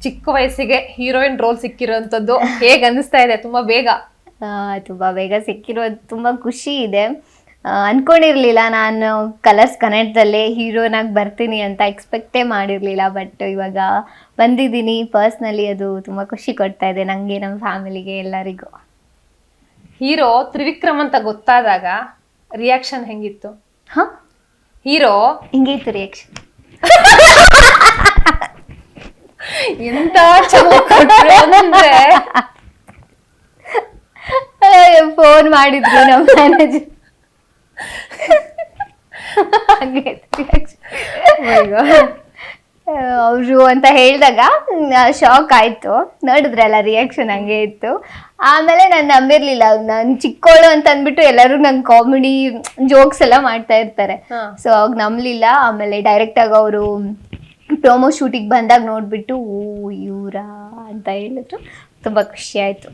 ಚಿಕ್ಕ ವಯಸ್ಸಿಗೆ heroine roll ಸಿಕ್ಕಿರೋಂಥದ್ದು ಹೇಗ್ ಅನಿಸ್ತಾ ಇದೆ? ತುಂಬಾ ಬೇಗ ತುಂಬಾ ಬೇಗ ಸಿಕ್ಕಿರೋದು ತುಂಬಾ ಖುಷಿ ಇದೆ. ಅನ್ಕೊಂಡಿರ್ಲಿಲ್ಲ ನಾನು ಕಲರ್ಸ್ ಕನ್ನಡದಲ್ಲೇ ಹೀರೋನಾಗಿ ಬರ್ತೀನಿ ಅಂತ ಎಕ್ಸ್ಪೆಕ್ಟೇ ಮಾಡಿರ್ಲಿಲ್ಲ. ಬಟ್ ಇವಾಗ ಬಂದಿದ್ದೀನಿ ಪರ್ಸ್ನಲಿ, ಅದು ತುಂಬಾ ಖುಷಿ ಕೊಡ್ತಾ ಇದೆ ನಂಗೆ, ನಮ್ಮ ಫ್ಯಾಮಿಲಿಗೆ, ಎಲ್ಲರಿಗೂ. ಹೀರೋ ತ್ರಿವಿಕ್ರಮ್ ಅಂತ ಗೊತ್ತಾದಾಗ ರಿಯಾಕ್ಷನ್ ಹೆಂಗಿತ್ತು? ಹಾ, ಹೀರೋ ಹಿಂಗಿತ್ತು ರಿಯಾಕ್ಷನ್. ಎಂತ ಕೊಟ್ರು ಅಂದ್ರೆ ಫೋನ್ ಮಾಡಿದ್ರು ನಮ್ಮ ಮ್ಯಾನೇಜರ್, ಅವರು ಅಂತ ಹೇಳಿದಾಗ ಶಾಕ್ ಆಯ್ತು. ನೋಡಿದ್ರಲ್ಲ ರಿಯಾಕ್ಷನ್ ಹಂಗೆ ಇತ್ತು. ಆಮೇಲೆ ನಾನು ನಂಬಿರ್ಲಿಲ್ಲ, ನಾನು ಚಿಕ್ಕೋಳು ಅಂತ ಅಂದ್ಬಿಟ್ಟು ಎಲ್ಲರೂ ನಂಗೆ ಕಾಮಿಡಿ ಜೋಕ್ಸ್ ಎಲ್ಲ ಮಾಡ್ತಾ ಇರ್ತಾರೆ. ಸೊ ಅವಾಗ ನಂಬಲಿಲ್ಲ. ಆಮೇಲೆ ಡೈರೆಕ್ಟ್ ಆಗಿ ಅವರು ಪ್ರೊಮೋ ಶೂಟಿಗೆ ಬಂದಾಗ ನೋಡ್ಬಿಟ್ಟು ಓ ಇವರಾ ಅಂತ ಹೇಳಿದ್ರು. ತುಂಬಾ ಖುಷಿ ಆಯ್ತು.